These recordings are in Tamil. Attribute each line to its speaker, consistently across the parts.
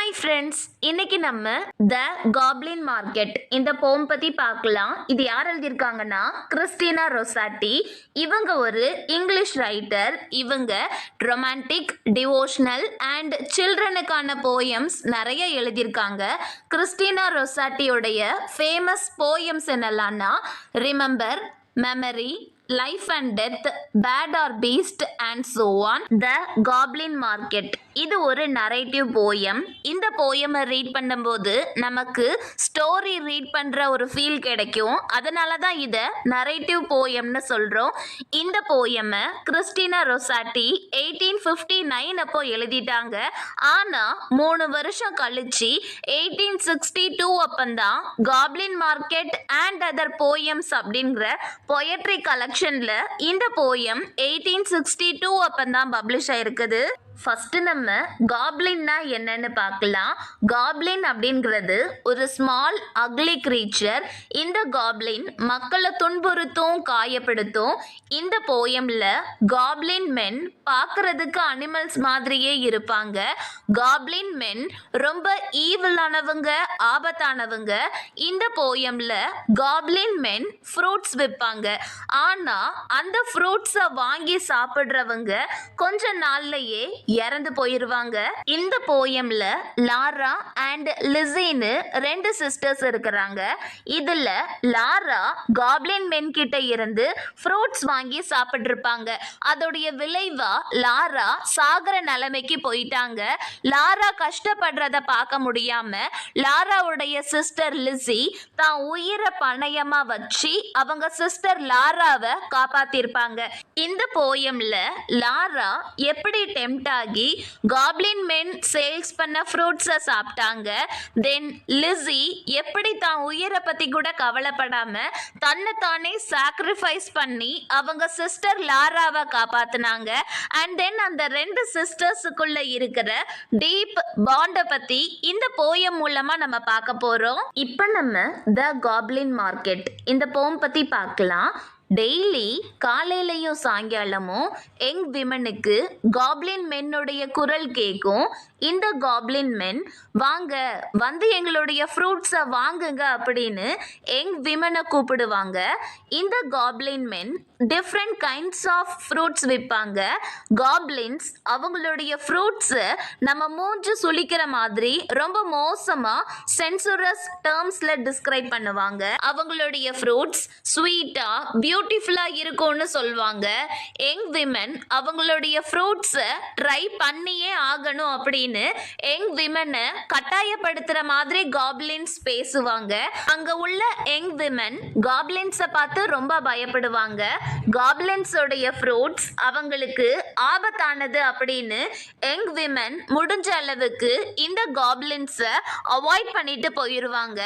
Speaker 1: ஹாய் ஃப்ரெண்ட்ஸ், இன்னைக்கு நம்ம த காப்ளின் மார்க்கெட் இந்த போம் பத்தி பார்க்கலாம். இது யார் எழுதியிருக்காங்கன்னா கிறிஸ்டினா ரொசாட்டி. இவங்க ஒரு இங்கிலீஷ் ரைட்டர். இவங்க ரொமான்டிக், டிவோஷனல் அண்ட் சில்ட்ரனுக்கான போயம்ஸ் நிறைய எழுதியிருக்காங்க. கிறிஸ்டினா ரொசாட்டியோடைய ஃபேமஸ் போயம்ஸ் என்னெல்லாம்னா remember, memory, life and death, bat or beast and so on. The goblin market இது ஒரு நரேட்டிவ் போயம். இந்த போயமை ரீட் பண்ணும்போது நமக்கு ஸ்டோரி ரீட் பண்ணுற ஒரு ஃபீல் கிடைக்கும். அதனால தான் இதை நரேட்டிவ் போயம்னு சொல்கிறோம். இந்த போயமை கிறிஸ்டினா ரொசாட்டி 1859 அப்போ எழுதிட்டாங்க. ஆனால் 3 வருஷம் கழிச்சு 1862 அப்பந்தான் goblin market and other poems அப்படிங்கிற பொயட்ரி கலெக்ஷனில் இந்த போயம் 1862 அப்பந்தான் பப்ளிஷ் ஆயிருக்குது. ஃபர்ஸ்ட் நம்ம காப்ளின்னா என்னன்னு பார்க்கலாம். காப்ளின் அப்படிங்கிறது ஒரு ஸ்மால் அக்லி கிரீச்சர். இந்த காப்ளின் மக்களை துன்புறுத்தும், காயப்படுத்தும். இந்த போயம்ல காப்ளின் மென் பார்க்கறதுக்கு அனிமல்ஸ் மாதிரியே இருப்பாங்க. காப்ளின் மென் ரொம்ப ஈவிலானவங்க, ஆபத்தானவங்க. இந்த போயம்ல காப்ளின் மென் ஃப்ரூட்ஸ் விற்பாங்க. ஆனா அந்த ஃப்ரூட்ஸை வாங்கி சாப்பிட்றவங்க கொஞ்ச நாள்லயே இறந்து போயிருவாங்க. இந்த போயம்ல லாரா அண்ட் லிசின்னு 2 சிஸ்டர்ஸ் இருக்கிறாங்க. இதுல லாரா காப்ளின் மென் கிட்ட இருந்து ஃப்ரூட்ஸ் வாங்கி சாப்பிட்டிருப்பாங்க. அதோடைய விளைவா லாரா சாகர நிலைமைக்கு போயிட்டாங்க. லாரா கஷ்டப்படுறத பார்க்க முடியாம லாராவுடைய சிஸ்டர் லிசி தான் உயிரை பணயமா வச்சு அவங்க சிஸ்டர் லாராவை காப்பாத்திருப்பாங்க. இந்த போயம்ல லாரா எப்படி டெம்ட் ஆகி காப்ளின் மென் சேல்ஸ் பண்ண ஃப்ரூட்ஸை சாப்பிட்டாங்க. தென் லிசி எப்படி தான் உயிரை பத்தி கூட கவலைப்படாம தன்னை தானே சாக்ரிஃபைஸ் பண்ணி அவங்க சிஸ்டர் லாராவை காப்பாத்தினாங்க. அண்ட் தென் அந்த 2 சிஸ்டர்ஸுக்குள்ள இருக்கிற டீப் பாண்டை பத்தி இந்த போயம் மூலமா நம்ம பார்க்க போறோம். இப்போ நம்ம த காப்ளின் மார்க்கெட் இந்த போம் பத்தி பார்க்கலாம். டெய்லி காலையிலையும் சாயங்காலமும் யங் விமனுக்கு காப்ளின் மென்னுடைய குரல் கேட்கும். இந்த காப்ளின் மென் வாங்க வந்து எங்களுடைய ஃப்ரூட்ஸை வாங்குங்க அப்படின்னு யங் விமனை கூப்பிடுவாங்க. இந்த goblin men different kinds of fruits விற்பாங்க. காப்ளின்ஸ் அவங்களுடைய ஃப்ரூட்ஸை நம்ம மூஞ்சு சுளிக்கிற மாதிரி ரொம்ப மோசமாக சென்சுரஸ் டேர்ம்ஸில் டிஸ்கிரைப் பண்ணுவாங்க. அவங்களுடைய ஃப்ரூட்ஸ் ஸ்வீட்டாக பியூட்டிஃபுல்லாக இருக்கும்னு சொல்லுவாங்க. யங் விமன் அவங்களுடைய ஃப்ரூட்ஸை ட்ரை பண்ணியே ஆகணும் அப்படின்னு யங் விமனை கட்டாயப்படுத்துகிற மாதிரி காப்ளின்ஸ் பேசுவாங்க. அங்கே உள்ள யங் விமன் காப்ளின்ஸை பார்த்து ரொம்ப பயப்படுவாங்க. காப்ளின்ஸோடைய ஃப்ரூட்ஸ் அவங்களுக்கு ஆபத்தானது அப்படின்னு யங் விமன் முடிஞ்ச அளவுக்கு இந்த காப்ளின்ஸை அவாய்ட் பண்ணிட்டு போயிடுவாங்க.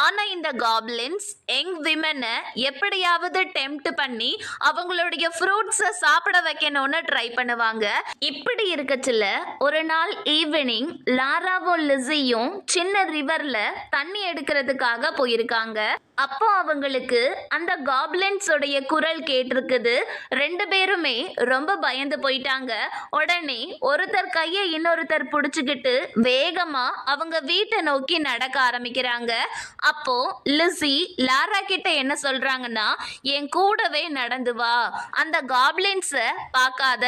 Speaker 1: ஆனால் இந்த காப்ளின்ஸ் யங் விமனை எப்படியாவது டெம்ப்ட் பண்ணி அவங்களுடைய ஃப்ரூட்ஸை சாப்பிட வைக்கணும்னு ட்ரை பண்ணுவாங்க. இப்படி இருக்கச்சுல ஒரு நாள் ஈவினிங் லாராவும் லிசியும் சின்ன ரிவர்ல தண்ணி எடுக்கிறதுக்காக போயிருக்காங்க. அப்போ அவங்களுக்கு அந்த காப்ளின்ஸோடைய குரல் கேட்டிருக்குது. 2 பேருமே ரொம்ப பயந்து போயிட்டாங்க. உடனே ஒருத்தர் கையை இன்னொருத்தர் பிடிச்சிக்கிட்டு வேகமா அவங்க வீட்டை நோக்கி நடக்க ஆரம்பிக்கிறாங்க. அப்போ லிசி லாரா கிட்ட என்ன சொல்றாங்கன்னா, என் கூடவே நடந்து வா, அந்த காப்ளின்ஸை பார்க்காத,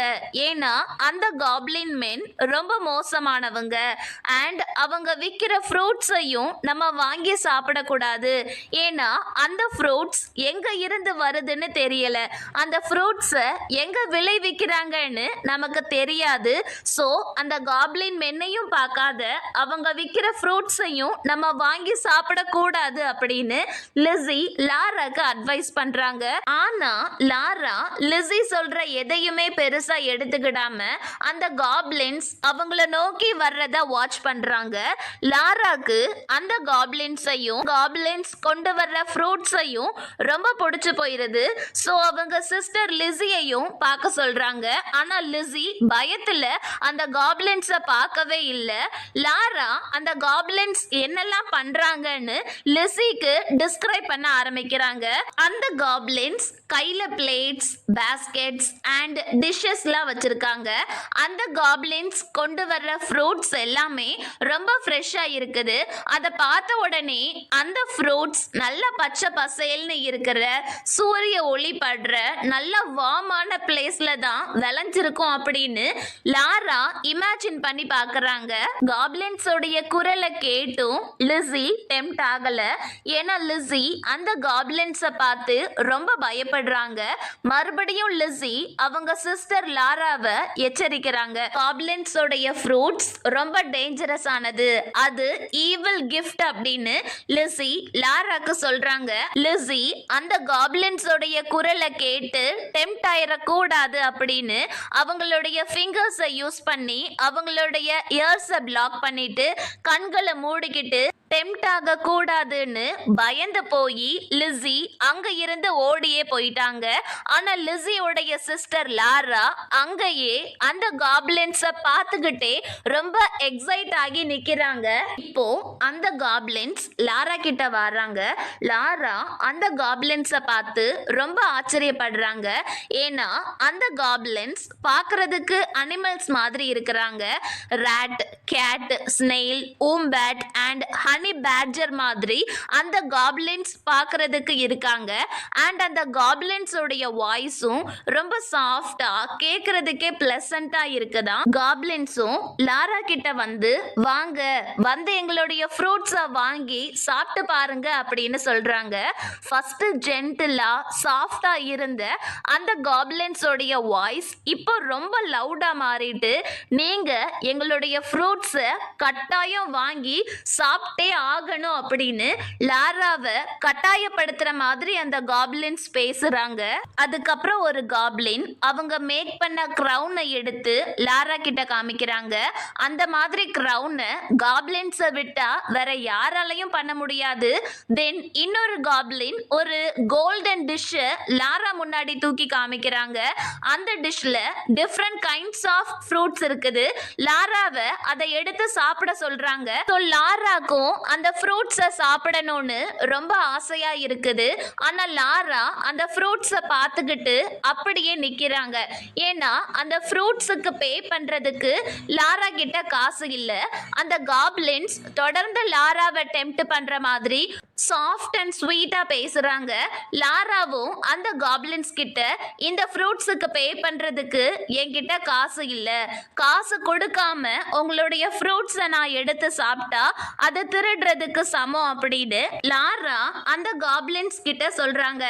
Speaker 1: ஏன்னா அந்த காப்ளின் மென் ரொம்ப மோசமானவங்க அண்ட் அவங்க விற்கிற ஃப்ரூட்ஸையும் நம்ம வாங்கி சாப்பிடக்கூடாது. ஏன்னா அந்த ஃப்ரூட்ஸ் எங்க இருந்து வருதுன்னு தெரியல, அந்த ஃப்ரூட்ஸை எங்க விளைவிக்கிறாங்கன்னு நமக்கு தெரியாது. ஸோ அந்த காப்ளின் மென்னையும் பார்க்காத, அவங்க விற்கிற ஃப்ரூட்ஸையும் நம்ம வாங்கி சாப்பிடக்கூடாது அப்படின்னு லிசி லாராக்கு அட்வைஸ் பண்றாங்க. ஆனா லாரா லிசி சொல்ற எதையுமே பெருசா எடுத்துக்கிடாம அந்த காப்ளின்ஸ் அவங்கள நோக்கி வர்றத வாட்ச் பண்றாங்க. லாராக்கு அந்த காப்ளின்ஸையும் காப்ளின்ஸ் கொண்டு வர வர்ற ஃப்ரூட்ஸையும் ரொம்ப பிடிச்சு போயிருது. ஸோ அவங்க சிஸ்டர் லிஸியையும் பார்க்க சொல்றாங்க. ஆனா லிஸி பயத்துல அந்த காப்லின்ஸை பார்க்கவே இல்லை. லாரா அந்த காப்லின்ஸ் என்னெல்லாம் பண்றாங்கன்னு லிஸிக்கு டிஸ்கிரைப் பண்ண ஆரம்பிக்கிறாங்க. அந்த காப்லின்ஸ் கையில பிளேட்ஸ், பாஸ்கெட்ஸ் அண்ட் டிஷ்ஷஸ்லாம் வச்சிருக்காங்க. அந்த காப்லின்ஸ் கொண்டு வர்ற ஃப்ரூட்ஸ் எல்லாமே ரொம்ப ஃப்ரெஷ்ஷா இருக்குது. அதை பார்த்த உடனே அந்த ஃப்ரூட்ஸ் நல்ல பச்சை பசேல்னு இருக்கிற சூரிய ஒளி படுற நல்ல வார்மான பிளேஸ்ல தான் விளைஞ்சிருக்கும் அப்படின்னு லாரா இமேஜின் பண்ணி பார்க்கறாங்க. காப்லின்ஸோடைய குரலை கேட்டும் லிஸி டெம்ப்ட் ஆகல. ஏன்னா லிஸி அந்த காப்லின்ஸை பார்த்து ரொம்ப பயப்படுறாங்க. மறுபடியும் லிஸி அவங்க சிஸ்டர் லாராவை எச்சரிக்கிறாங்க. காப்லின்ஸோடைய ஃப்ரூட்ஸ் ரொம்ப டேஞ்சரஸ் ஆனது, அது ஈவில் கிஃப்ட் அப்படின்னு லிஸி லாராக்கு சொல்றாங்க. லிஸி அந்த காப்லின்ஸோடைய குரலை கேட்டு டெம்ப்ட் ஆயிடக்கூடாது அப்படின்னு அவங்களுடைய ஃபிங்கர்ஸை யூஸ் பண்ணி அவங்களுடைய இயர்ஸை பிளாக் பண்ணிட்டு கண்களை மூடிக்கிட்டு டெம்ப்ட் ஆக கூடாதுன்னு பயந்து போய் லிஸி அங்க இருந்து ஓடியே போயிட்டாங்க. ஆனா லிஸியோடைய சிஸ்டர் லாரா அங்கேயே அந்த காப்லின்ஸை பார்த்துக்கிட்டே ரொம்ப எக்ஸைட் ஆகி நிக்கிறாங்க. இப்போ அந்த காப்லின்ஸ் லாரா கிட்ட வர்றாங்க. லாரா அந்த காப்லின்ஸை பார்த்து ரொம்ப ஆச்சரியப்படுறாங்க. ஏன்னா அந்த காப்லின்ஸ் பார்க்கறதுக்கு அனிமல்ஸ் மாதிரி இருக்கிறாங்க. Rat, cat, snail, wombat and honey badger மாதிரி அந்த காப்லின்ஸ் பார்க்கறதுக்கு இருக்காங்க. அண்ட் அந்த காப்லின்ஸ் உடைய வாய்ஸும் ரொம்ப சாஃப்டா கேட்கறதுக்கே பிளசண்டா இருக்குதா. காப்லின்ஸும் லாரா கிட்ட வாங்க எங்களுடைய ஃப்ரூட்ஸை வாங்கி சாப்பிட்டு பாருங்க அப்படின்னு சொல்றாங்க. ஃபர்ஸ்ட் ஜென்டிலா சாஃப்டா இருந்த அந்த காப்லின்ஸ் உடைய வாய்ஸ் இப்போ ரொம்ப லவுடா மாறிட்டு, நீங்க எங்களுடைய ஃப்ரூட்ஸை கட்டாயம் வாங்கி சாப்பிட்டே ஆகணும் அப்படின்னு லாராவை கட்டாயப்படுத்துற மாதிரி அந்த காப்லின்ஸ் பேசுறாங்க. அதுக்கப்புறம் ஒரு காப்லின் அவங்க மேக் பண்ண கிரவுனை எடுத்து லாரா கிட்ட காமிக்கிறாங்க. அந்த மாதிரி கிரவுனை காப்லின்ஸை விட்டா வேற யாராலையும் பண்ண முடியாது. தென் இன்னொரு காப்லின் ஒரு கோல்டன் டிஷ்ஷை லாரா முன்னாடி தூக்கி காமிக்கிறாங்க. அந்த டிஷ்ல டிஃப்ரெண்ட் கைண்ட்ஸ் ஆஃப் ஃப்ரூட்ஸ் இருக்குது. லாராவை அதை எடுத்து சாப்பிட சொல்றாங்க. ஸோ லாராக்கும் அந்த ஃப்ரூட்ஸை சாப்பிடணும்னு ரொம்ப ஆசையா இருக்குது. ஆனா லாரா அந்த ஃப்ரூட்ஸை பார்த்துக்கிட்டு அப்படியே நிக்கிறாங்க. ஏன்னா அந்த ஃப்ரூட்ஸுக்கு பே பண்றதுக்கு லாரா கிட்ட காசு இல்லை. அந்த காப்லின்ஸ் தொடர்ந்து லாராவை டெம்ப்ட் பண்ற மாதிரி சாஃப்ட் அண்ட் ஸ்வீட்டா பேசுறாங்க. லாராவும் அந்த காப்லின்ஸ் கிட்ட இந்த ஃப்ரூட்ஸுக்கு பே பண்றதுக்கு என்கிட்ட காசு இல்லை, காசு கொடுக்காம உங்களுடைய ஃப்ரூட்ஸை நான் எடுத்து சாப்பிட்டா அதை திருடுறதுக்கு சமம் அப்படின்னு லாரா அந்த காப்லின்ஸ் கிட்ட சொல்றாங்க.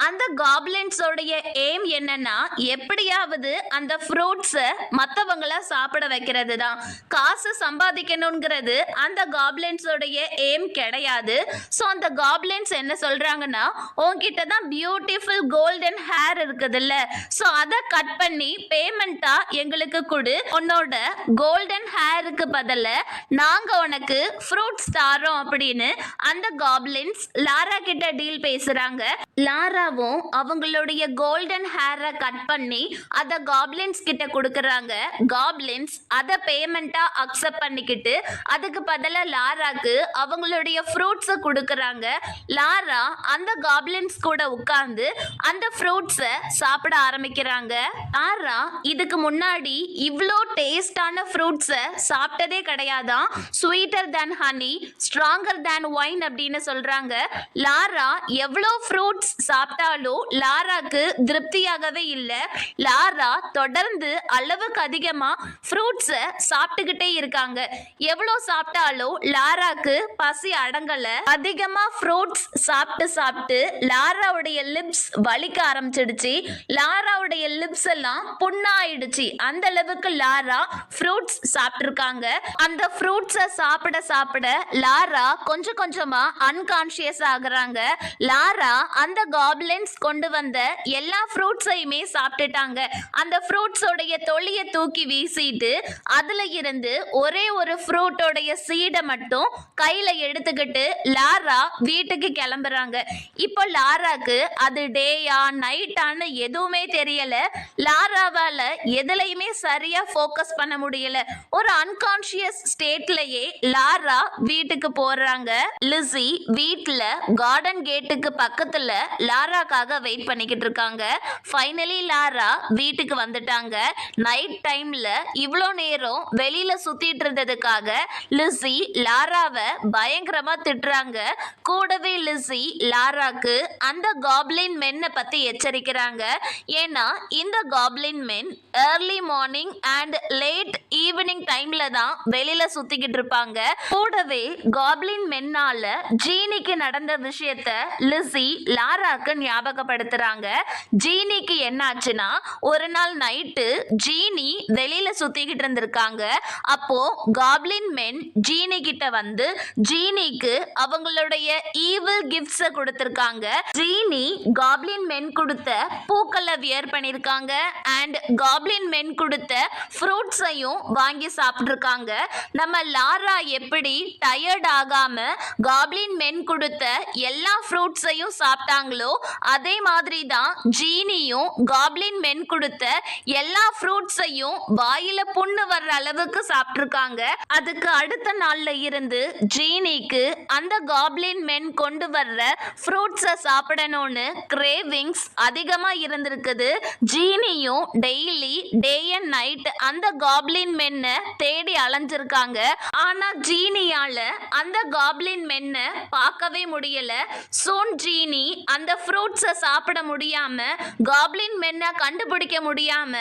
Speaker 1: அந்த காப்லின்ஸோடைய எய்ம் என்னன்னா எப்படியாவது அந்த ஃப்ரூட்ஸை மற்றவங்கள சாப்பிட வைக்கிறது தான். காசு சம்பாதிக்கணுங்கிறது அந்த காப்லின்ஸோடைய எய்ம் கிடையாது. ஸோ அந்த காப்லின்ஸ் என்ன சொல்றாங்கன்னா, உன்கிட்ட தான் பியூட்டிஃபுல் கோல்டன் ஹேர் இருக்குதுல்ல, ஸோ அதை கட் பண்ணி பேமெண்டா எங்களுக்கு கொடு. உன்னோட கோல்டன் ஹேருக்கு பதில நாங்க உனக்கு ஃப்ரூட்ஸ் தாரோம் அப்படின்னு அந்த காப்லின்ஸ் லாரா கிட்ட டீல் பேசுறாங்க. லாராவும் அவங்களுடைய கோல்டன் ஹேரை கட் பண்ணி அதை காப்லின்ஸ் கிட்ட கொடுக்கறாங்க. காப்லின்ஸ் அதை பேமெண்டா அக்செப்ட் பண்ணிக்கிட்டு அதுக்கு பதிலா லாராக்கு அவங்களுடைய ஃப்ரூட்ஸை கொடுக்கறாங்க. லாரா அந்த காப்லின்ஸ் கூட உட்கார்ந்து அந்த ஃப்ரூட்ஸை சாப்பிட ஆரம்பிக்கிறாங்க. லாரா இதுக்கு முன்னாடி இவ்வளோ டேஸ்டான ஃப்ரூட்ஸை சாப்பிட்டதே கிடையாதான். ஸ்வீட்டர் தேன் ஹனி, ஸ்ட்ராங்கர் தேன் ஒயின் அப்படின்னு சொல்றாங்க. லாரா எவ்வளோ ஃப்ரூட்ஸ் சாப்பிட்டாலும் லாராக்கு திருப்தியாகவே இல்லை. லாரா தொடர்ந்து அளவுக்கு அதிகமா ஃப்ரூட்ஸை சாப்பிட்டுக்கிட்டே இருக்காங்க. எவ்வளோ சாப்பிட்டாலும் லாராக்கு பசி அடங்கல. அதிகமா ஃப்ரூட்ஸ் சாப்பிட்டு சாப்பிட்டு லாராவுடைய லிப்ஸ் வலிக்க ஆரம்பிச்சிடுச்சு. லாராவுடைய லிப்ஸ் எல்லாம் புண்ணாயிடுச்சு. அந்த அளவுக்கு லாரா ஃப்ரூட்ஸ் சாப்பிட்டுருக்காங்க. அந்த ஃப்ரூட்ஸை சாப்பிட சாப்பிட லாரா கொஞ்சம் கொஞ்சமா அன்கான்ஷியஸ் ஆகுறாங்க. லாரா அந்த காப்லின்ஸ் கொண்டு வந்த எல்லா ஃப்ரூட்ஸையுமே சாப்பிட்டுட்டாங்க. அந்த ஃப்ரூட்ஸோடைய தொலியை தூக்கி வீசிட்டு அதுல இருந்து ஒரே ஒரு ஃப்ரூட்டோடைய சீடை மட்டும் கையில எடுத்துக்கிட்டு லாரா வீட்டுக்கு கிளம்புறாங்க. இப்போ லாராக்கு அது டேயா நைட்டான்னு எதுவுமே தெரியல. லாராவால எதுலையுமே சரியா ஃபோக்கஸ் பண்ண முடியல. ஒரு அன்கான்ஷியஸ் ஸ்டேட்லயே லாரா வீட்டுக்கு போறாங்க. லிஸி வீட்ல கார்டன் கேட்டுக்கு பக்கத்துல லாராக்காக வெயிட் பண்ணிக்கிட்டு இருக்காங்க. ஃபைனலி லாரா வீட்டுக்கு வந்துட்டாங்க. நைட் டைம்ல இவ்வளோ நேரம் வெளியில சுத்திட்டு இருந்ததுக்காக லிஸி லாராவை பயங்கரமா திட்டுறாங்க. கூடவே லிஸி லாராக்கு அந்த காப்ளின் மென்னை பத்தி எச்சரிக்கிறாங்க. ஏன்னா இந்த goblin men early morning and late evening டைம்ல தான் வெளியில சுத்திக்கிட்டு இருப்பாங்க. கூடவே காப்ளின் மென்னால ஜீனிக்கு நடந்த விஷயத்த லிஸி லாராக்கு ஞாபகப்படுத்துறாங்க. ஜீனிக்கு என்னாச்சுன்னா ஒரு நாள் நைட்டு ஜீனி வெளியில சுத்திக்கிட்டு இருந்திருக்காங்க. அப்போ காப்ளின் மென் ஜீனி கிட்ட வந்து ஜீனிக்கு அவங்களுடைய ஈவில் கிஃப்ட்ஸை கொடுத்திருக்காங்க. ஜீனி காப்ளின் மென் கொடுத்த பூக்களை வியர் பண்ணிருக்காங்க அண்ட் காப்ளின் மென் கொடுத்த ஃப்ரூட்ஸையும் வாங்கி சாப்பிட்டுருக்காங்க. நம்ம லாரா எப்படி டயர்ட் ஆகாம காப்ளின் மென் கொடுத்த எல்லா ஃப்ரூட்ஸையும் சாப்பிட்டாங்களோ அதே மாதிரி தான் ஜீனியும் காப்ளின் மென் கொடுத்த எல்லா ஃப்ரூட்ஸையும் வாயில புண்ணு வர்ற அளவுக்கு சாப்பிட்டுருக்காங்க. அதுக்கு அடுத்த நாள்ல இருந்து ஜீனிக்கு அந்த காப்ளின் மென் கொண்டு வர்ற ஃப்ரூட்ஸை சாப்பிடணும்னு கிரேவிங்ஸ் அதிகமா இருந்திருக்குது. ஜீனியும் டெய்லி டே அண்ட் நைட் அந்த காப்ளின் மென்னை தேடி அலைஞ்சிருக்காங்க. ஆனா ஜீனியால அந்த காப்ளின் மென்னை பார்க்கவே முடியல. சோன் ஜீனி அந்த ஃப்ரூட்ஸை சாப்பிட முடியாம காப்ளின் மென்னை கண்டுபிடிக்க முடியாம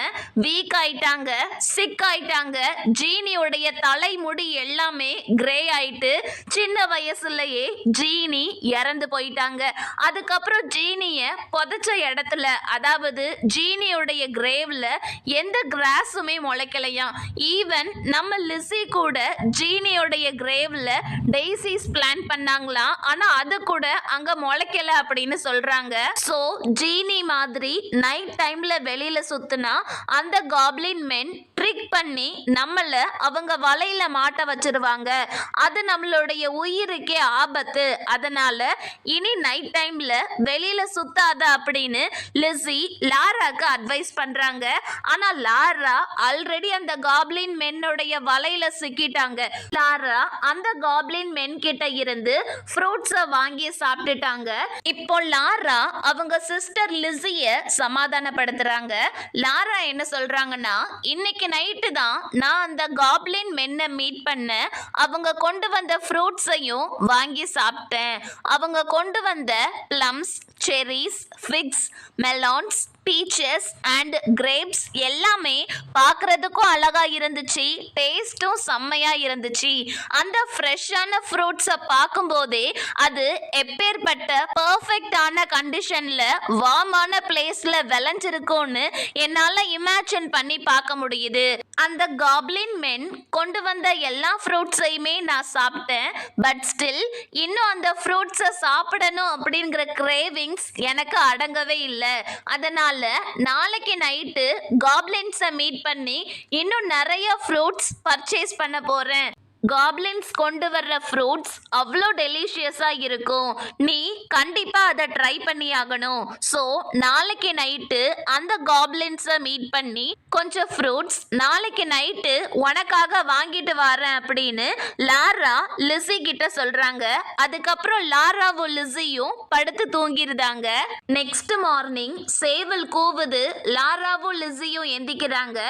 Speaker 1: வீக் ஆயிட்டாங்க, சிக் ஆயிட்டாங்க. ஜீனியோடைய தலைமுடி எல்லாமே கிரே ஆயிட்டு சின்ன வயசுலயே ஜீனி இறந்து போயிட்டாங்க. அதுக்கப்புறம் ஜீனிய புதைச்ச இடத்துல அதாவது ஜீனியோடைய கிரேவ்ல எந்த கிராஸுமே முளைக்கலையாம். ஈவன் நம்ம லிஸி கூட ஜீனியோடைய கிரேவ்ல டெய்சிஸ் பிளான் பண்ணாங்களாம். ஆனா அது கூட அங்க முளைக்கல அப்படின்னு சொல்றாங்க. சோ ஜீனி மாதிரி நைட் டைம்ல வெளியில சுத்துனா அந்த காப்ளின் மென் ட்ரிக் பண்ணி நம்மள அவங்க வலையில மாட்ட வச்சிருவாங்க. அது நம்மளுடைய உயிருக்கே ஆபத்து. அதனால இனி நைட் டைம்ல வெளியில சுத்தாத அப்படின்னு லிஸி லாராக்கு அட்வைஸ் பண்றாங்க. ஆனா லாரா ஆல்ரெடி அந்த காப்ளின் மென்னுடைய வலையில சிக்கிட்டாங்க. லாரா அந்த காப்ளின் மென் கிட்ட இருந்து ஃப்ரூட்ஸை வாங்கி சாப்பிட்டுட்டாங்க. இப்போ லாரா அவங்க சிஸ்டர் லிஸிய சமாதானப்படுத்துறாங்க. லாரா என்ன சொல்றாங்கன்னா, இன்னைக்கு நைட்டு தான் நான் அந்த காப்ளின் மென்னை மீட் பண்ண அவங்க கொண்டு வந்த ஃப்ரூட்ஸையும் வாங்கி சாப்பிட்டேன். அவங்க கொண்டு வந்த plums, cherries, figs, melons, peaches and grapes எல்லாமே பார்க்கறதுக்கும் அழகா இருந்துச்சு, டேஸ்ட்டும் செம்மையா இருந்துச்சு. அந்த ஃப்ரெஷ்ஷான ஃப்ரூட்ஸை பார்க்கும்போதே அது எப்பேற்பட்ட பர்ஃபெக்டான கண்டிஷன்ல வார்மான பிளேஸ்ல விளைஞ்சிருக்கும்னு என்னால் இமேஜின் பண்ணி பார்க்க முடியுது. அந்த காப்ளின் மென் கொண்டு வந்த எல்லா ஃப்ரூட்ஸையுமே நான் சாப்பிட்டேன். பட் ஸ்டில் இன்னும் அந்த ஃப்ரூட்ஸை சாப்பிடணும் அப்படிங்கிற கிரேவிங்ஸ் எனக்கு அடங்கவே இல்லை. அதனால நாளைக்கு நைட்டு காப்ளின்ஸை மீட் பண்ணி இன்னும் நிறைய ஃப்ரூட்ஸ் பர்ச்சேஸ் பண்ண போறேன். காப்ளின்ஸ் கொண்டு வர்ற ஃப்ரூட்ஸ் அவ்வளோ டெலிஷியஸாக இருக்கும். நீ கண்டிப்பாக அதை ட்ரை பண்ணி ஆகணும். ஸோ நாளைக்கு நைட்டு அந்த காப்ளின்ஸை மீட் பண்ணி கொஞ்சம் ஃப்ரூட்ஸ் நாளைக்கு நைட்டு உனக்காக வாங்கிட்டு வரேன் அப்படின்னு லாரா லிஸி கிட்ட சொல்கிறாங்க. அதுக்கப்புறம் லாராவும் லிஸியும் படுத்து தூங்கிருந்தாங்க. நெக்ஸ்ட் மார்னிங் சேவல் கூவுது. லாராவும் லிஸியும் எந்திக்கிறாங்க.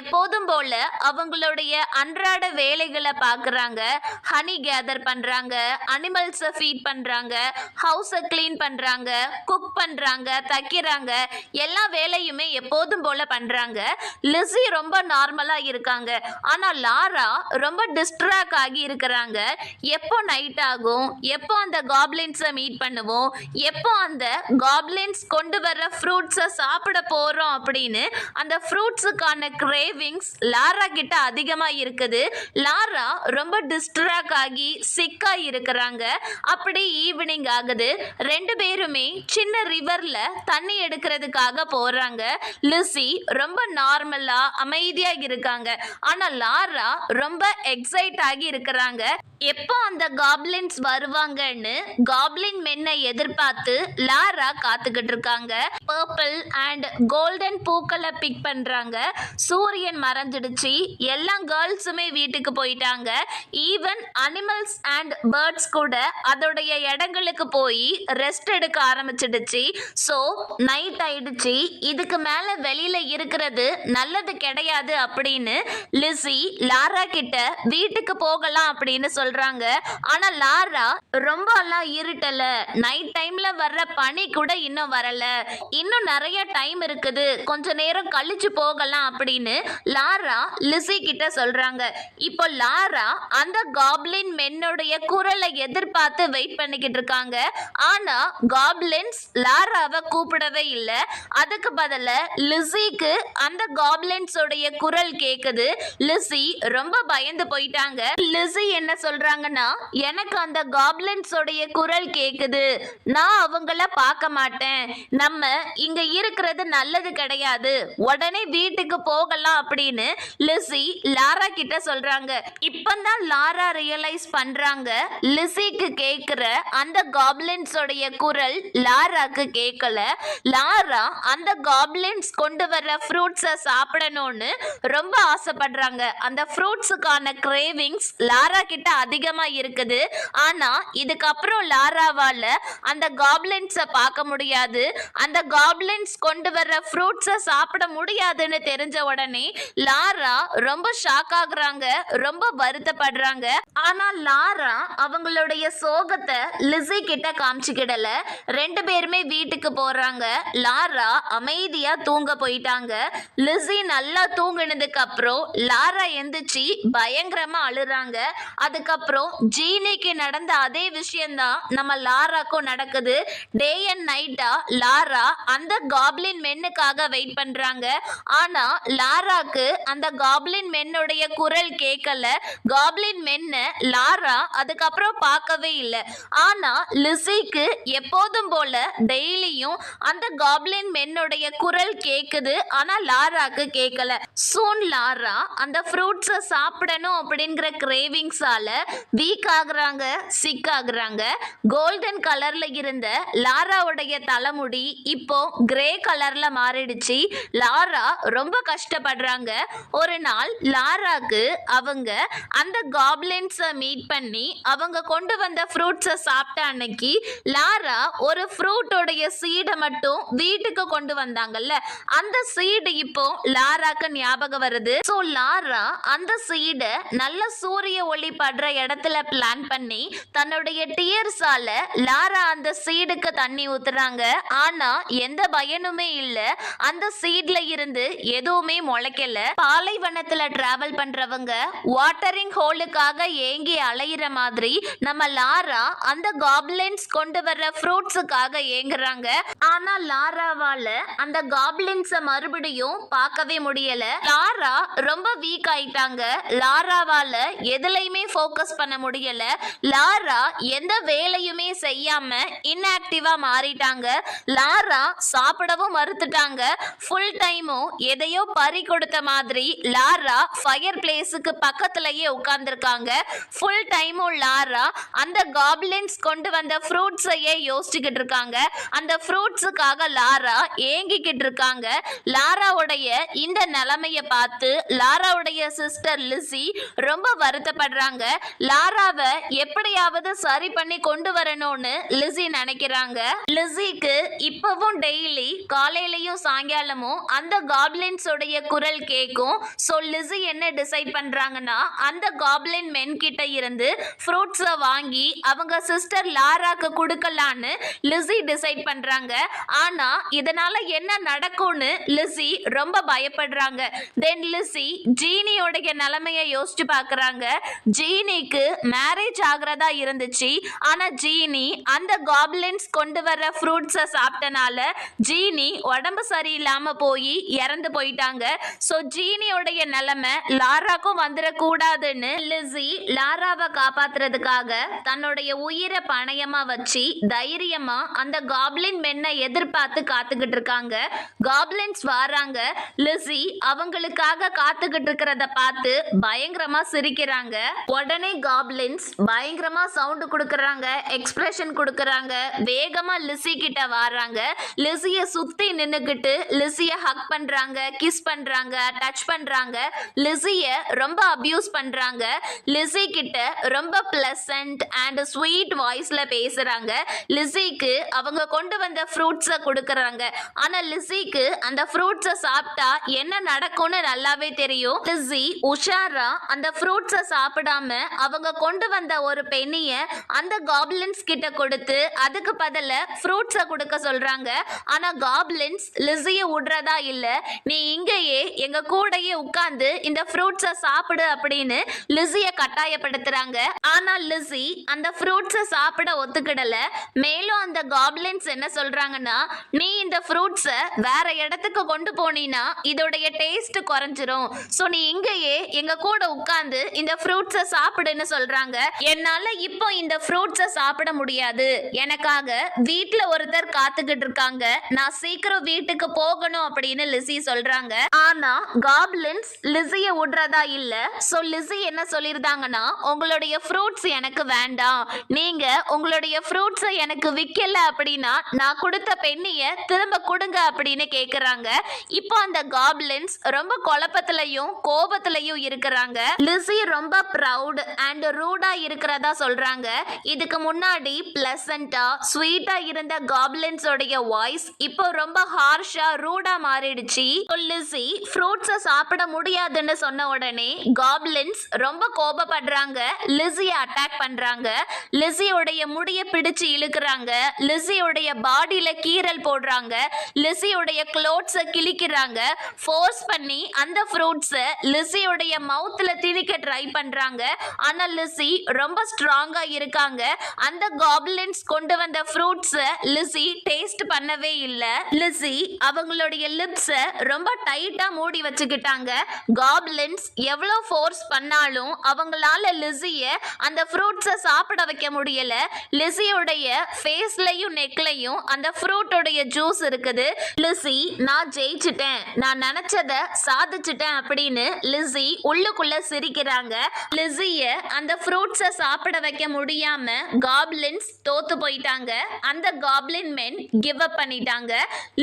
Speaker 1: எப்போதும் போல அவங்களுடைய அன்றாட வேலைகளை பார்க்குறாங்க. ஹனி கேதர் பண்றாங்க, அனிமல்ஸை ஃபீட் பண்றாங்க, ஹவுஸை க்ளீன் பண்றாங்க, குக் பண்றாங்க, தைக்கிறாங்க. எல்லா வேலையுமே எப்போதும் போல பண்றாங்க. லிஸி ரொம்ப நார்மலா இருக்காங்க. ஆனா லாரா ரொம்ப டிஸ்ட்ராக்ட் ஆகி இருக்கிறாங்க. எப்போ நைட் ஆகும், எப்போ அந்த காப்ளின்ஸை மீட் பண்ணுவோம், எப்போ அந்த காப்ளின்ஸ் கொண்டு வர ஃப்ரூட்ஸை சாப்பிட போறோம் அப்படின்னு அந்த ஃப்ரூட்ஸுக்கான கிரேவிங்ஸ் லாரா கிட்ட அதிகமா இருக்குது. லாரா ரொம்ப டிஸ்ட்ராக்ட் ஆகி சிக்கா இருக்கிறாங்க. அப்படி ஈவினிங் ஆகுது. ரெண்டு பேருமே சின்ன ரிவர்ல தண்ணி எடுக்கிறதுக்காக போறாங்க. லிஸி ரொம்ப நார்மலா அமைதியா இருக்காங்க. ஆனா லாரா ரொம்ப எக்ஸைட் ஆகி இருக்கிறாங்க. எப்போ அந்த காப்லின்ஸ் வருவாங்கன்னு காப்லின் மென்னை எதிர்பார்த்து லாரா காத்துக்கிட்டு இருக்காங்க. பர்பிள் அண்ட் கோல்டன் பூக்களை பிக் பண்றாங்க. சூரியன் மறைஞ்சிடுச்சு. எல்லா கேர்ள்ஸுமே வீட்டுக்கு போயிட்டாங்க. ஈவன் அனிமல்ஸ் அண்ட் பேர்ட்ஸ் கூட அதோடைய இடங்களுக்கு போய் ரெஸ்ட் எடுக்க ஆரம்பிச்சிடுச்சு. ஸோ நைட் ஆயிடுச்சு. இதுக்கு மேல வெளியில இருக்கிறது நல்லது கிடையாது அப்படின்னு லிஸி லாரா கிட்ட வீட்டுக்கு போகலாம் அப்படின்னு சொல்றாங்க. ஆனா லாரா ரொம்ப எல்லாம் இருட்டல, நைட் டைம்ல வர்ற பனி கூட இன்னும் வரல, இன்னும் நிறைய டைம் இருக்குது, கொஞ்ச நேரம் கழிச்சு போகலாம் அப்படின்னு லாரா லிஸி கிட்ட சொல்றாங்க. இப்போ லாரா அந்த காப்லின் மென்னுடைய குரலை எதிர்பார்த்து வெயிட் பண்ணிக்கிட்டு இருக்காங்க. ஆனா காப்லின்ஸ் லாராவை கூப்பிடவே இல்லை. அதுக்கு பதில லிஸிக்கு அந்த காப்லின்ஸ் உடைய குரல் கேக்குது. லிஸி ரொம்ப பயந்து போயிட்டாங்க. லிஸி என்ன சொல்றாங்கன்னா, எனக்கு அந்த காப்லின்ஸ் உடைய குரல் கேக்குது, நான் அவங்கள பார்க்க மாட்டேன், நம்ம இங்க இருக்கிறது நல்லது கிடையாது, உடனே வீட்டுக்கு போகலாம் அப்படின்னு லிஸி லாரா கிட்ட சொல்றாங்க. இப்பதான் லாரா ரியலைஸ் பண்றாங்க, லிஸிக்கு கேக்குற அந்த காப்லின்ஸ் உடைய குரல் லாராக்கு கேட்கல. லாரா அந்த காப்லின்ஸ் கொண்டு வர்ற ஃப்ரூட்ஸை சாப்பிடணும்னு ரொம்ப ஆசைப்படுறாங்க. அந்த ஃப்ரூட்ஸுக்கான கிரேவிங்ஸ் லாரா கிட்ட அதிகமா இருக்குது. ஆனா இதுக்கப்புறம் லாராவால அந்த காப்லின்ஸை பார்க்க முடியாது, அந்த காப்லின்ஸ் கொண்டு வர்ற ஃப்ரூட்ஸை சாப்பிட முடியாதுன்னு தெரிஞ்ச உடனே லாரா ரொம்ப ஷாக் ஆகுறாங்க, ரொம்ப வருத்தப்படுறாங்க. ஆனா லாரா அவங்களுடைய சோகத்தை லிஸி கிட்ட காமிச்சுக்கிடல. ரெண்டு பேருமே வீட்டுக்கு போறாங்க. லாரா அமைதியா தூங்க போயிட்டாங்க. லிஸி நல்லா தூங்கினதுக்கு அப்புறம் லாரா எந்திரிச்சு பயங்கரமா அழுறாங்க. அதுக்கப்புறம் ஜீனிக்கு நடந்த அதே விஷயம்தான் நம்ம லாராக்கும் நடக்குது. டே அண்ட் நைட்டா லாரா அந்த காப்லின் மென்னுக்காக வெயிட் பண்றாங்க. ஆனா லாராக்கு அந்த காப்லின் மென்னுடைய குரல் கேட்கல. காப்லின் மென்ன லாரா அதுக்கப்புறம் பார்க்கவே இல்லை. ஆனா லிஸிக்கு எப்போதும் போல டெய்லியும் அந்த காப்லின் மென்னுடைய குரல் கேக்குது. ஆனா லாராக்கு கேட்கல. சூன் லாரா அந்த ஃப்ரூட்ஸை சாப்பிடணும் அப்படிங்கிற கிரேவிங்ஸால வீக் ஆகுறாங்க, சிக் ஆகுறாங்க. கோல்டன் கலர்ல இருந்த லாராவுடைய தலைமுடி இப்போ கிரே கலர்ல மாறிடுச்சு. லாரா ரொம்ப கஷ்டப்படுறாங்க. ஒரு நாள் லாராக்கு அவங்க அந்த காப்லின்ஸை மீட் பண்ணி அவங்க கொண்டு வந்த ஃப்ரூட்ஸை சாப்பிட்ட அன்னைக்கு லாரா ஒரு ஃப்ரூட்டோடைய சீடை மட்டும் வீட்டுக்கு கொண்டு வந்தாங்கல்ல, அந்த சீடு இப்போ லாராக்கு ஞாபகம் வருது. ஸோ லாரா அந்த சீடை நல்ல சூரிய ஒளி படுற இடத்துல பிளான் பண்ணி தன்னுடைய டியர்ஸால லாரா அந்த சீடுக்கு தண்ணி ஊத்துறாங்க. ஆனா எந்த பயனுமே இல்ல. அந்த சீட்ல இருந்து எதுவுமே முளைக்கல. பாலைவனத்துல டிராவல் பண்றவங்க வாட்டரிங் ஹோலுக்காக ஏங்கி அலையிற மாதிரி நம்ம லாரா அந்த காப்லின்ஸ் கொண்டு வர்ற ஃப்ரூட்ஸுக்காக ஏங்குறாங்க. ஆனா லாராவால அந்த காப்லின்ஸை மறுபடியும் பார்க்கவே முடியல. லாரா ரொம்ப வீக் ஆயிட்டாங்க. லாராவால எதுலையுமே ஃபோக்கஸ் பண்ண முடியல. லாரா எந்த வேலையுமே செய்யாம இன்ஆக்டிவா மாறிட்டாங்க. லாரா சாப்பிடவும் மறுத்துட்டாங்க. ஃபுல் டைமும் எதையோ பறி கொடுத்த மாதிரி லாரா ஃபயர் பிளேஸுக்கு பக்கத்திலேயே உட்கார்ந்துருக்காங்க. ஃபுல் டைமும் லாரா அந்த காப்லின்ஸ் கொண்டு வந்த ஃப்ரூட்ஸையே யோசிச்சுக்கிட்டு இருக்காங்க. அந்த ஃப்ரூட்ஸுக்காக லாரா ஏங்கிக்கிட்டு இருக்காங்க. லாராவுடைய இந்த நிலைமைய பார்த்து லாராவுடைய சிஸ்டர் லிஸி ரொம்ப வருத்தப்படுறாங்க. லாராவை எப்படியாவது சரி பண்ணி கொண்டு வரணும்னு லிஸி நினைக்கிறாங்க. லிஸிக்கு இப்பவும் டெய்லி காலையிலயும் சாயங்காலமும் அந்த காப்லின்ஸ் உடைய குரல் கேட்கும். ஸோ லிஸி என்ன டிசைட் பண்றாங்கன்னா, அந்த காப்லின் மென் கிட்ட இருந்து ஃப்ரூட்ஸை வாங்கி அவங்க சிஸ்டர் லாராக்கு கொடுக்கலான்னு லிஸி டிசைட் பண்றாங்க. ஆனா இதனால என்ன நடக்கும்னு லிஸி ரொம்ப பயப்படுறாங்க. தென் லிஸி ஜீனியோடைய நிலைமையை யோசிச்சு பார்க்கறாங்க. ஜீனிக்கு மேரேஜ் ஆகிறதா இருந்துச்சு. ஆனா ஜீனி அந்த காப்லின்ஸ் கொண்டு வர்ற ஃப்ரூட்ஸை சாப்பிட்டனால ஜீனி உடம்பு சரியில்லாம போய் இறந்து போயிட்டாங்க. ஸோ ஜீனியோடைய நிலைமை லாராக்கும் வந்துடக்கூடாதுன்னு லிஸி லாராவை காப்பாத்துறதுக்காக தன்னுடைய உயிரை பணயமா வச்சு தைரியமா அந்த காப்லின் மென்னை எதிர்பார்த்து காத்துக்கிட்டு இருக்காங்க. காப்லின்ஸ் வராங்க. லிஸி அவங்களுக்காக காத்துக்கிட்டு இருக்கிறத பார்த்து பயங்கரமா சிரிக்கிறாங்க. உடனே உடனே காப்லின்ஸ் பயங்கரமா சவுண்ட் கொடுக்கறாங்க, எக்ஸ்பிரஷன் கொடுக்கறாங்க, வேகமா லிஸி கிட்ட வராங்க. லிஸிய சுத்தி நின்னுக்கிட்டு லிஸிய ஹக் பண்றாங்க, கிஸ் பண்றாங்க, டச் பண்றாங்க. லிஸிய ரொம்ப அபியூஸ் பண்றாங்க. லிஸி கிட்ட ரொம்ப பிளசன்ட் அண்ட் ஸ்வீட் வாய்ஸ்ல பேசுறாங்க. லிஸிக்கு அவங்க கொண்டு வந்த ஃப்ரூட்ஸை கொடுக்கறாங்க. ஆனா லிஸிக்கு அந்த ஃப்ரூட்ஸை சாப்பிட்டா என்ன நடக்கும்னு நல்லாவே தெரியும். லிஸி உஷாரா அந்த ஃப்ரூட்ஸை சாப்பிடாம அவங்க கொண்டு வந்த ஒரு பெண்ணிய அந்த காப்லின்ஸ் கிட்ட கொடுத்து அதுக்கு பதில ஃப்ரூட்ஸை கொடுக்க சொல்றாங்க. ஆனா காப்லின்ஸ் லிஸிய விடுறதா இல்ல, நீ இங்கேயே எங்க கூடயே உட்கார்ந்து இந்த ஃப்ரூட்ஸை சாப்பிடு அப்படின்னு லிஸிய கட்டாயப்படுத்துறாங்க. ஆனா லிஸி அந்த ஃப்ரூட்ஸை சாப்பிட ஒத்துக்கிடல. மேலும் அந்த காப்லின்ஸ் என்ன சொல்றாங்கன்னா, நீ இந்த ஃப்ரூட்ஸை வேற இடத்துக்கு கொண்டு போனீனா இதோடைய டேஸ்ட் குறைஞ்சிரும். சோ நீ இங்கேயே எங்க கூட உட்கார்ந்து இந்த ஃப்ரூட்ஸை சாப்பிடுன்னு சொல்றாங்க. என்னால இப்போ இந்த ஃப்ரூட்ஸை சாப்பிட முடியாது, எனக்காக வீட்ல ஒருத்தர் காத்துக்கிட்டு இருக்காங்க, நான் சீக்கிரம் வீட்டுக்கு போகணும் அப்படின்னு லிஸி சொல்றாங்க. ஆனா காப்லின்ஸ் லிஸிய விடுறதா இல்ல. சோ லிஸி என்ன சொல்லிருந்தாங்கன்னா, உங்களுடைய ஃப்ரூட்ஸ் எனக்கு வேண்டாம், நீங்க உங்களுடைய ஃப்ரூட்ஸை எனக்கு விக்கல அப்படின்னா நான் கொடுத்த பெண்ணிய திரும்ப கொடுங்க அப்படின்னு கேக்குறாங்க. இப்போ அந்த காப்லின்ஸ் ரொம்ப குழப்பத்திலையும் கோபத்திலையும் இருக்கிறாங்க. லிஸி ரொம்ப ப்ரவுட் அண்ட் ரூடா இருக்கிறதா சொல்றாங்க. இதுக்கு முன்னாடி பிளசண்டா ஸ்வீட்டா இருந்த காப்லின்ஸோடைய வாய்ஸ் இப்போ ரொம்ப ஹார்ஷா ரூடா மாறிடுச்சு. லிஸி ஃப்ரூட்ஸை சாப்பிட முடியாதுன்னு சொன்ன உடனே காப்லின்ஸ் ரொம்ப கோபப்படுறாங்க, லிஸியை அட்டாக் பண்றாங்க. லிஸியோடைய முடிய பிடிச்சு இழுக்கிறாங்க, லிஸியோடைய பாடியில கீறல் போடுறாங்க, லிஸியோடைய க்ளோத்ஸை கிழிக்கிறாங்க. ஃபோர்ஸ் பண்ணி அந்த ஃப்ரூட்ஸை லிஸியோடைய மவுத்ல திணிக்க ட்ரை பண்றாங்க. ஆனா லிஸி ரொம்ப ஸ்ட்ராங்கா இருக்காங்க. அந்த காப்லின்ஸ் கொண்டு வந்த ஃப்ரூட்ஸை லிஸி டேஸ்ட் பண்ணவே இல்ல. லிஸி அவங்களுடைய லிப்ஸை ரொம்ப டைட்டா மூடி வச்சுக்கிட்டாங்க. காப்லின்ஸ் எவ்வளவு ஃபோர்ஸ் பண்ணாலும் அவங்களால லிஸிய அந்த ஃப்ரூட்ஸை சாப்பிட வைக்க முடியல. லிஸியோடைய ஃபேஸ்லயும் நெக்லையும் அந்த ஃப்ரூட்டோடைய ஜூஸ் இருக்குது. லிஸி நான் ஜெயிச்சிட்டேன், நான் நினைச்சதை சாதிச்சிட்டேன் அப்படின்னு லிஸி உள்ளுக்குள்ள சிரிக்கிறாங்க. லிஸிய அந்த ஃப்ரூட்ஸை சாப்பிட வைக்க முடியாம காப்லின்ஸ் தோத்து போயிட்டாங்க. அந்த காப்லின் மென் கிவ் அப் பண்ணிட்டாங்க.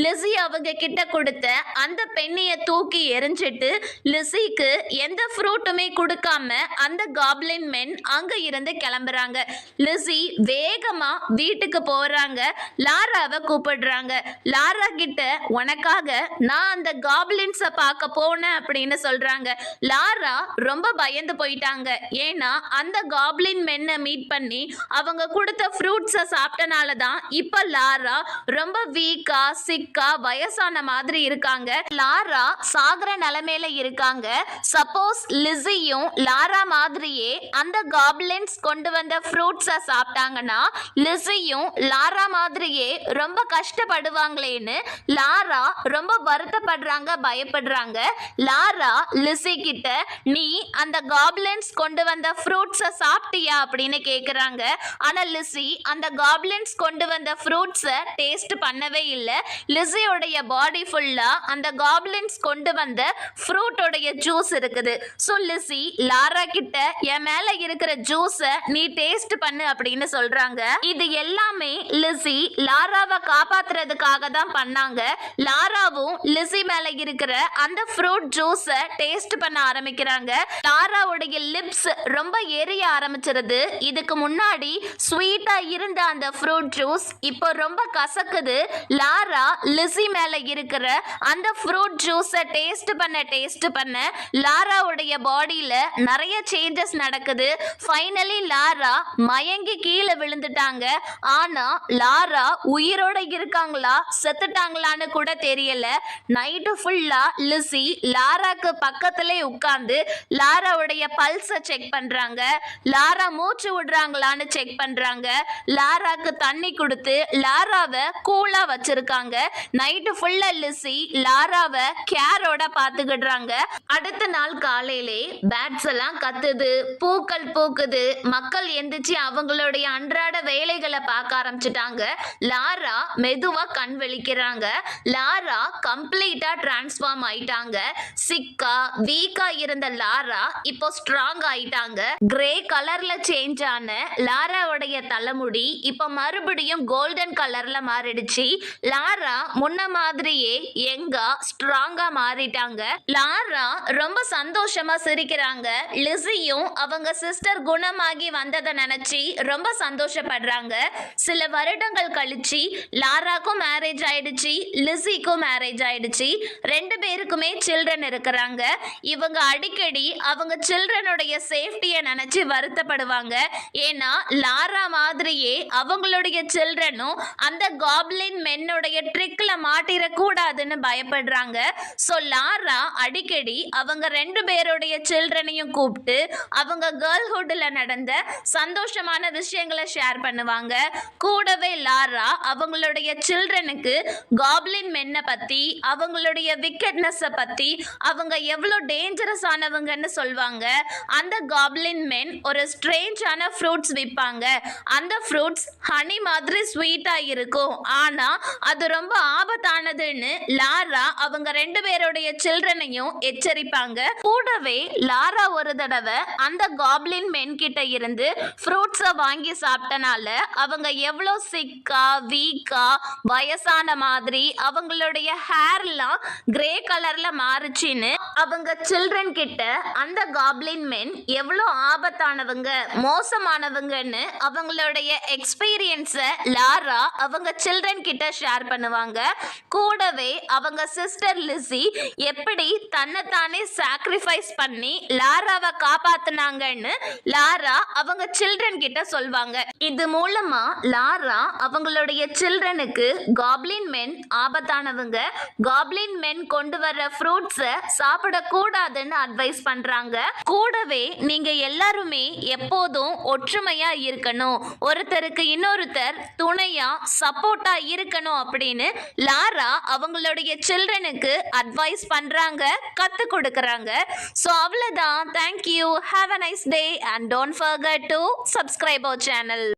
Speaker 1: லிஸி அவங்க கிட்ட கொடுத்த அந்த பெண்ணிய தூக்கி எரிஞ்சிட்டு லிஸிக்கு எந்த ஃப்ரூட்டுமே கொடுக்காம அந்த காப்லின் மென் அங்க இருந்து கிளம்புறாங்க. லிஸி வேகமா வீட்டுக்கு போறாங்க. லாராவை கூப்பிடுறாங்க. லாரா கிட்ட உனக்காக நான் அந்த காப்லின்ஸை பார்க்க போனேன் அப்படின்னு சொல்றாங்க. லாரா ரொம்ப பயந்து போயிட்டாங்க. ஏன்னா அந்த காப்லின் மென்னை மீட் பண்ணி அவங்க கொடுத்த ஃப்ரூட்ஸை சாப்பிட்டனால தான் இப்ப லாரா ரொம்ப வீக்கா சிக்கா வயசான மாதிரி இருக்காங்க. லாரா சாகர நிலைமையில இருக்காங்க. சப்போஸ் லிஸியும் லாரா மாதிரியே அந்த காப்லின்ஸ் கொண்டு வந்த ஃப்ரூட்ஸை சாப்பிட்டாங்கன்னா லிஸியும் லாரா மாதிரியே ரொம்ப கஷ்டப்படுவாங்களேன்னு லாரா ரொம்ப வருத்தப்படுறாங்க, பயப்படுறாங்க. லாரா லிஸி கிட்ட நீ அந்த காப்லின்ஸ் கொண்டு வந்த ஃப்ரூட்ஸை சாப்பிட்டியா அப்படின்னு கேக்குறாங்க. ஆனா லிஸி அந்த காப்லின்ஸ் கொண்டு வந்த ஃப்ரூட்ஸை டேஸ்ட் பண்ணவே இல்லை. லிஸியோடைய பாடி ஃபுல்லா அந்த காப்லின்ஸ் கொண்டு வந்த ஃப்ரூட்டோடைய ஜூஸ் இருக்குது. ஸோ லிஸி லாரா கிட்ட என் மேல இருக்கிற ஜூஸை நீ டேஸ்ட் பண்ணு அப்படின்னு சொல்றாங்க. இது எல்லாமே லிஸி லாராவை காப்பாத்துறதுக்காக தான் பண்ணாங்க. லாராவும் லிஸி மேல இருக்கிற அந்த ஃப்ரூட் ஜூஸை டேஸ்ட் பண்ண ஆரம்பிக்கிறாங்க. லாராவுடைய லிப்ஸ் ரொம்ப எரிய ஆரம்பிச்சிருது. இதுக்கு முன்னாடி ஸ்வீட்டா இருந்த அந்த ஃப்ரூட் ஜூஸ் இப்போ ரொம்ப கசக்குது. லாரா லிஸி மேல இருக்கிற அந்த ஃப்ரூட் ஜூஸை டேஸ்ட் பண்ண லாராவுடைய பாடியில நிறைய சேஞ்சஸ் நடக்குது. ஃபைனலி லாரா மயங்கி கீழே விழுந்துட்டாங்க. ஆனா லாரா உயிரோட இருக்காங்களா செத்துட்டாங்களான்னு கூட தெரியல. நைட்டு ஃபுல்லா லிஸி லாராக்கு பக்கத்திலே உட்கார்ந்து லாராவுடைய பல்ஸை செக் பண்றாங்க. லாரா மூச்சு விடுறாங்களான்னு செக் பண்றாங்க. லாராக்கு தண்ணி கொடுத்து லாராவை கூலா வச்சிருக்காங்க. நைட்டு ஃபுல்லா லிஸி லாராவை கேரோட பாத்துக்கிடுறாங்க. அடுத்த நாள் காலையிலே பேட்ஸ் எல்லாம் கத்துது, பூக்கள் பூக்குது, மக்கள் எந்திரிச்சு அவங்களுடைய அன்றாட வேலைகளை பார்க்க ஆரம்பிச்சிட்டாங்க. லாரா மெதுவா கண் விழிக்கிறாங்க. லாரா கம்ப்ளீட்டா டிரான்ஸ்ஃபார்ம் ஆயிட்டாங்க. சிக்கா வீக்கா இருந்த லாரா இப்போ ஸ்ட்ராங் ஆயிட்டாங்க. காட்டுறாங்க. கிரே கலர்ல சேஞ்ச் ஆன லாராவுடைய தலைமுடி இப்ப மறுபடியும் கோல்டன் கலர்ல மாறிடுச்சு. லாரா முன்ன மாதிரியே யங்கா ஸ்ட்ராங்கா மாறிட்டாங்க. லாரா ரொம்ப சந்தோஷமா சிரிக்கிறாங்க. லிஸியும் அவங்க சிஸ்டர் குணமாகி வந்ததை நினைச்சு ரொம்ப சந்தோஷப்படுறாங்க. சில வருடங்கள் கழிச்சு லாராக்கும் மேரேஜ் ஆயிடுச்சு, லிஸிக்கும் மேரேஜ் ஆயிடுச்சு. ரெண்டு பேருக்குமே சில்ட்ரன் இருக்கிறாங்க. இவங்க அடிக்கடி அவங்க சில்ட்ரனுடைய சேஃப்டியை நினைச்சு வருத்தப்படுவாங்க. ஏன்னா லாரா மாதிரியே அவங்களுடைய சில்ட்ரனும் அந்த காப்ளின் மென்னுடைய ட்ரிக்ல மாட்டிடக்கூடாதுன்னு பயப்படுறாங்க. ஸோ லாரா அடிக்கடி அவங்க ரெண்டு பேருடைய சில்ட்ரனையும் கூப்பிட்டு அவங்க கேர்ள்ஹுட்ல நடந்த சந்தோஷமான விஷயங்களை ஷேர் பண்ணுவாங்க. கூடவே லாரா அவங்களுடைய சில்ட்ரனுக்கு காப்ளின் மென்னை பத்தி, அவங்களுடைய விக்கெட்னஸை பத்தி, அவங்க எவ்வளோ டேஞ்சரஸ் ஆனவங்கன்னு சொல்வாங்க. அந்த காப்ளின் மென் ஒரு ஸ்ட்ரேஞ்சான ஃப்ரூட்ஸ் விற்பாங்க. அந்த ஃப்ரூட்ஸ் ஹனி மாதிரி ஸ்வீட்டா இருக்கும், ஆனா அது ரொம்ப ஆபத்தானதுன்னு லாரா அவங்க ரெண்டு பேருடைய சில்ட்ரனையும் எச்சரிப்பாங்க. கூடவே லாரா ஒரு தடவை அந்த காப்ளின் மென் கிட்ட இருந்து ஃப்ரூட்ஸை வாங்கி சாப்பிட்டனால அவங்க எவ்வளோ சிக்கா வீக்கா வயசான மாதிரி அவங்களுடைய ஹேர்லாம் கிரே கலர்ல மாறுச்சின்னு அவங்க சில்ட்ரன் கிட்ட அந்த காப்ளின் மென் எவ்வளோ ஆபத்தானவங்க மோசமானவங்கன்னு அவங்களுடைய எக்ஸ்பீரியன்ஸை லாரா அவங்க சில்ட்ரன் கிட்ட ஷேர் பண்ணுவாங்க. கூடவே அவங்க சிஸ்டர் லிஸி எப்படி தன்னைத்தானே சாக்ரிஃபைஸ் பண்ணி லாராவை காப்பாத்துனாங்கன்னு லாரா அவங்க சில்ட்ரன் கிட்ட சொல்வாங்க. இது மூலமா லாரா அவங்களுடைய சில்ட்ரனுக்கு காப்ளின் மென் ஆபத்தானவங்க, காப்ளின் மென் கொண்டு வர்ற ஃப்ரூட்ஸை சாப்பிடக்கூடாதுன்னு அட்வைஸ் பண்றாங்க. கூடவே நீங்க எல்லாருமே எப்போதும் ஒற்றுமையா இருக்கணும், ஒருத்தருக்கு இன்னொருத்தர் துணையா சப்போர்ட்டா இருக்கணும் அப்படின்னு லாரா அவங்களுடைய சில்ட்ரனுக்கு அட்வைஸ் பண்றாங்க, கத்து கொடுக்கறாங்க. ஸோ அவ்வளோதான். Thank you. Have a nice day and don't forget to subscribe our channel.